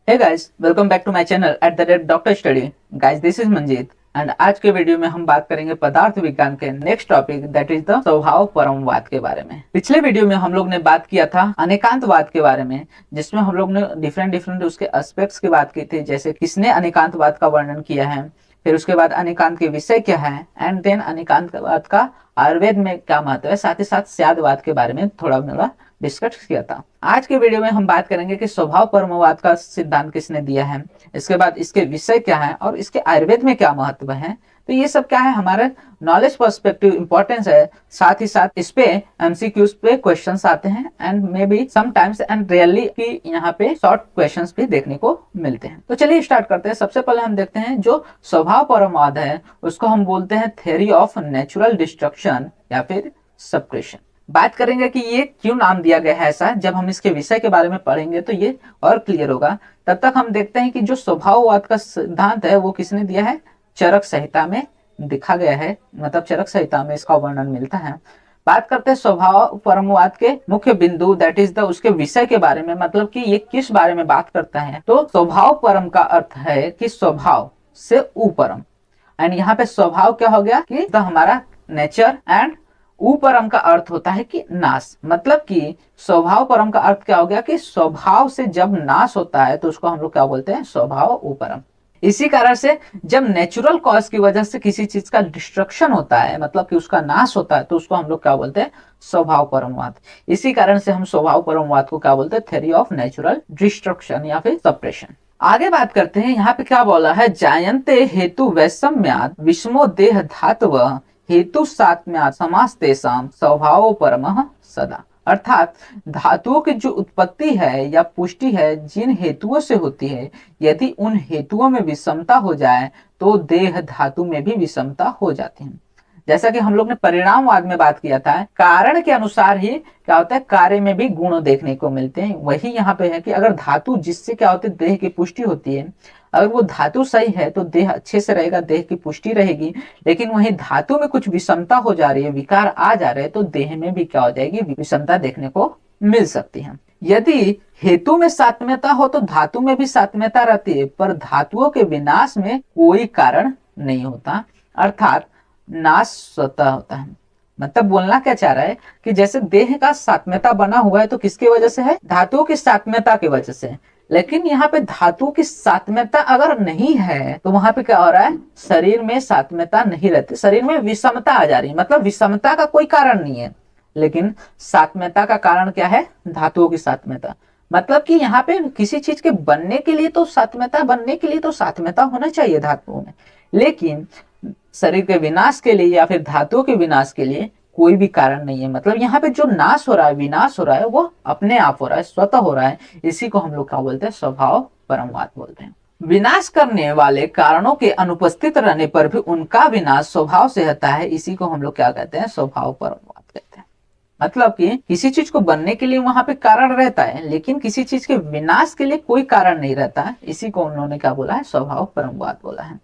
Hey guys, welcome back to my channel at the rate doctor study. Guys, this is Manjeet and आज के video में हम बात करेंगे पदार्थ विज्ञान के next topic that is the स्वभाव परमवाद के बारे में। पिछले वीडियो में हम लोग ने बात किया था अनेकांतवाद के बारे में, जिसमें हम लोग ने डिफरेंट उसके एस्पेक्ट्स की बात की थी, जैसे किसने अनेकांतवाद का वर्णन किया है, फिर उसके बाद अनेकांत के विषय क्या है, एंड देन अनेकांतवाद का आयुर्वेद में क्या महत्व है, साथ ही साथ स्यादवाद के बारे में थोड़ा मोड़ा डिस्कस किया था। आज के वीडियो में हम बात करेंगे कि स्वभाव परमवाद का सिद्धांत किसने दिया है, इसके बाद इसके विषय क्या है और इसके आयुर्वेद में क्या महत्व है। तो ये सब क्या है, हमारे नॉलेज पर्सपेक्टिव इंपॉर्टेंस है। साथ ही साथ इस पे एमसीक्यूज पे क्वेश्चंस आते हैं and may be sometimes and rarely कि यहाँ पे शॉर्ट क्वेश्चंस भी देखने को मिलते हैं। तो चलिए स्टार्ट करते हैं। सबसे पहले हम देखते हैं जो स्वभाव परमवाद है उसको हम बोलते हैं थ्योरी ऑफ नेचुरल डिस्ट्रक्शन या फिर सप्रेशन। बात करेंगे कि ये क्यों नाम दिया गया है ऐसा। जब हम इसके विषय के बारे में पढ़ेंगे तो ये और क्लियर होगा। तब तक हम देखते हैं कि जो स्वभाववाद का सिद्धांत है वो किसने दिया है, चरक संहिता में दिखा गया है, मतलब चरक संहिता में इसका वर्णन मिलता है। बात करते हैं स्वभाव परमवाद के मुख्य बिंदु दैट इज द उसके विषय के बारे में, मतलब कि ये किस बारे में बात करता है। तो स्वभाव परम का अर्थ है कि स्वभाव से ऊपरम, एंड यहाँ पे स्वभाव क्या हो गया कि तो हमारा नेचर, एंड उपरम का अर्थ होता है कि नाश। मतलब कि स्वभाव परम का अर्थ क्या हो गया कि स्वभाव से जब नाश होता है तो उसको हम लोग क्या बोलते हैं, स्वभाव उपरम। इसी कारण से जब नेचुरल कॉज की वजह से किसी चीज का डिस्ट्रक्शन होता है, मतलब कि उसका नाश होता है, तो उसको हम लोग क्या बोलते हैं, स्वभाव परमवाद। इसी कारण से हम स्वभाव परमवाद को क्या बोलते हैं, थ्योरी ऑफ नेचुरल डिस्ट्रक्शन या फिर सप्रेशन। आगे बात करते हैं, यहाँ पे क्या बोला है, जायन्ते हेतु वैषम्यात् विषमो देह धातव हेतु सात्म्यात् समास तेषां स्वभाव परमः सदा। अर्थात धातुओं की जो उत्पत्ति है या पुष्टि है जिन हेतुओं से होती है, यदि उन हेतुओं में विषमता हो जाए तो देह धातु में भी विषमता हो जाती है। जैसा कि हम लोग ने परिणामवाद में बात किया था, कारण के अनुसार ही क्या होता है, कार्य में भी गुण देखने को मिलते हैं। वही यहाँ पे है कि अगर धातु जिससे क्या होती है, देह की पुष्टि होती है, अगर वो धातु सही है तो देह अच्छे से रहेगा, देह की पुष्टि रहेगी। लेकिन वही धातु में कुछ विषमता हो जा रही है, विकार आ जा रहे हैं, तो देह में भी क्या हो जाएगी, विषमता देखने को मिल सकती है। यदि हेतु में सात्म्यता हो तो धातु में भी सात्म्यता रहती है, पर धातुओं के विनाश में कोई कारण नहीं होता, अर्थात नाश स्वतः होता है। मतलब बोलना क्या चाह रहा है कि जैसे देह का सात्म्यता बना हुआ है तो किसकी वजह से है, धातुओं की सात्म्यता की वजह से। लेकिन यहाँ पे धातु की सात्म्यता अगर नहीं है तो वहां पे क्या हो रहा है, शरीर में सात्म्यता नहीं रहती, शरीर में विषमता आ जा रही है। मतलब विषमता का कोई कारण नहीं है, लेकिन सात्म्यता का कारण क्या है, धातुओं की सात्म्यता। मतलब कि यहाँ पे किसी चीज के बनने के लिए तो सात्म्यता, बनने के लिए तो सात्म्यता होना चाहिए धातुओं में, लेकिन शरीर के विनाश के लिए या फिर धातुओं के विनाश के लिए कोई भी कारण नहीं है। मतलब यहाँ पे जो नाश हो रहा है, विनाश हो रहा है, वो अपने आप हो रहा है, स्वतः हो रहा है। इसी को हम लोग क्या बोलते हैं, स्वभाव परमवाद बोलते हैं। विनाश करने वाले कारणों के अनुपस्थित रहने पर भी उनका विनाश स्वभाव से होता है, इसी को हम लोग क्या कहते हैं, स्वभाव परमवाद कहते हैं। मतलब कि किसी चीज को बनने के लिए वहां पे कारण रहता है, लेकिन किसी चीज के विनाश के लिए कोई कारण नहीं रहता है। इसी को उन्होंने क्या बोला है, स्वभाव परमवाद बोला है।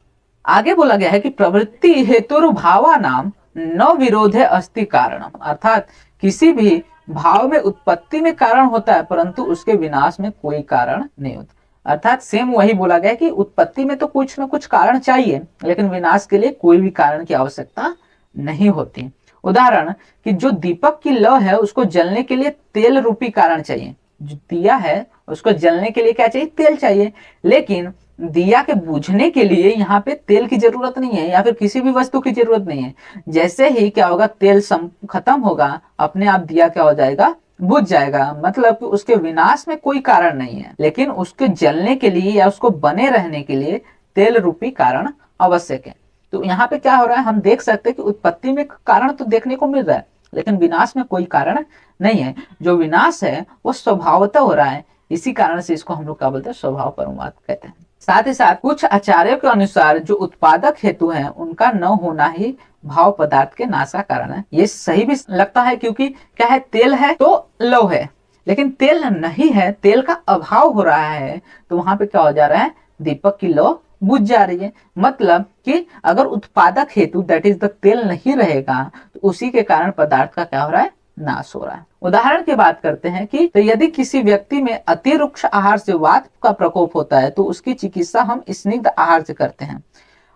आगे बोला गया है कि प्रवृत्ति हेतुर्भावा नाम न विरोधे अस्ति कारणम। अर्थात किसी भी भाव में उत्पत्ति में कारण होता है, परंतु उसके विनाश में कोई कारण नहीं होता। अर्थात सेम वही बोला गया कि उत्पत्ति में तो कुछ न कुछ कारण चाहिए, लेकिन विनाश के लिए कोई भी कारण की आवश्यकता नहीं होती। उदाहरण कि जो दीपक की लौ है उसको जलने के लिए तेल रूपी कारण चाहिए। जो दिया है उसको जलने के लिए क्या चाहिए, तेल चाहिए। लेकिन दिया के बुझने के लिए यहाँ पे तेल की जरूरत नहीं है, या फिर किसी भी वस्तु की जरूरत नहीं है। जैसे ही क्या होगा, तेल खत्म होगा, अपने आप दिया क्या हो जाएगा, बुझ जाएगा। मतलब कि उसके विनाश में कोई कारण नहीं है, लेकिन उसके जलने के लिए या उसको बने रहने के लिए तेल रूपी कारण आवश्यक है। तो यहाँ पे क्या हो रहा है, हम देख सकते हैं कि उत्पत्ति में कारण तो देखने को मिल रहा है, लेकिन विनाश में कोई कारण नहीं है। जो विनाश है वो स्वभावतः हो रहा है। इसी कारण से इसको हम लोग क्या बोलते हैं, स्वभाव परमवाद कहते हैं। साथ ही साथ कुछ आचार्यों के अनुसार जो उत्पादक हेतु हैं उनका न होना ही भाव पदार्थ के नाश का कारण है। ये सही भी लगता है, क्योंकि क्या है, तेल है तो लौ है, लेकिन तेल नहीं है, तेल का अभाव हो रहा है, तो वहां पे क्या हो जा रहा है, दीपक की लौ बुझ जा रही है। मतलब कि अगर उत्पादक हेतु दैट इज द तेल नहीं रहेगा तो उसी के कारण पदार्थ का क्या हो रहा है, नाश हो रहा है। उदाहरण की बात करते हैं कि तो यदि किसी व्यक्ति में अतिरुक्ष आहार से वात का प्रकोप होता है तो उसकी चिकित्सा हम स्निग्ध आहार से करते हैं।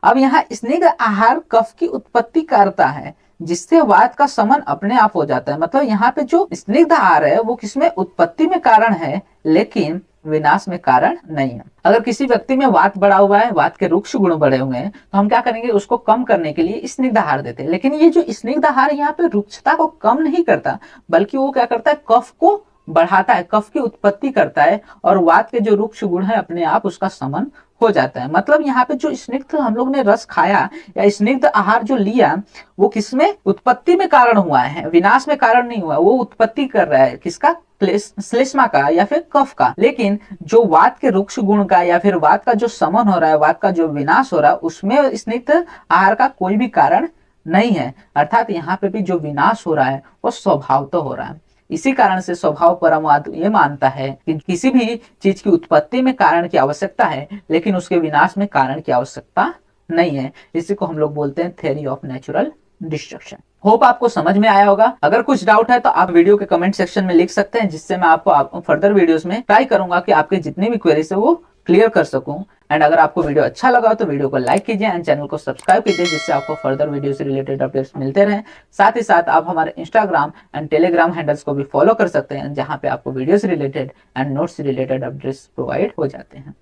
अब यहाँ स्निग्ध आहार कफ की उत्पत्ति करता है जिससे वात का शमन अपने आप हो जाता है। मतलब यहाँ पे जो स्निग्ध आहार है वो किसमें उत्पत्ति में कारण है लेकिन विनाश में कारण नहीं है। अगर किसी व्यक्ति में वात बढ़ा हुआ है, वात के रुक्ष गुण बढ़े हुए हैं, तो हम क्या करेंगे, उसको कम करने के लिए स्निग्ध आहार देते हैं। लेकिन ये जो स्निग्ध आहार यहाँ पे रुक्षता को कम नहीं करता बल्कि वो क्या करता है, कफ को बढ़ाता है, कफ की उत्पत्ति करता है और वात के जो रुक्ष गुण है अपने आप उसका शमन हो जाता है। मतलब यहाँ पे जो स्निग्ध हम लोग ने रस खाया या स्निग्ध आहार जो लिया वो किसमें उत्पत्ति में कारण हुआ है, विनाश में कारण नहीं हुआ। वो उत्पत्ति कर रहा है किसका, श्लेष्मा का या फिर कफ का। लेकिन जो वात के रुक्ष गुण का या फिर वात का जो शमन हो रहा है, वात का जो विनाश हो रहा है, उसमें स्निग्ध आहार का कोई भी कारण नहीं है। अर्थात यहाँ पे भी जो विनाश हो रहा है वो स्वभाव तो हो रहा है। इसी कारण से स्वभाव परमवाद ये मानता है कि किसी भी चीज की उत्पत्ति में कारण की आवश्यकता है लेकिन उसके विनाश में कारण की आवश्यकता नहीं है। इसी को हम लोग बोलते हैं theory of natural destruction. Hope आपको समझ में आया होगा। अगर कुछ डाउट है तो आप वीडियो के कमेंट सेक्शन में लिख सकते हैं, जिससे मैं आपको फर्दर वीडियोस में ट्राई करूंगा कि आपके जितनी भी क्वेरीज है वो क्लियर कर सकूं। एंड अगर आपको वीडियो अच्छा लगा तो वीडियो को लाइक कीजिए एंड चैनल को सब्सक्राइब कीजिए, जिससे आपको फर्दर वीडियो से रिलेटेड अपडेट्स मिलते रहें। साथ ही साथ आप हमारे इंस्टाग्राम एंड टेलीग्राम हैंडल्स को भी फॉलो कर सकते हैं, जहां पे आपको वीडियो से रिलेटेड एंड नोट्स से रिलेटेड अपडेट्स प्रोवाइड हो जाते हैं।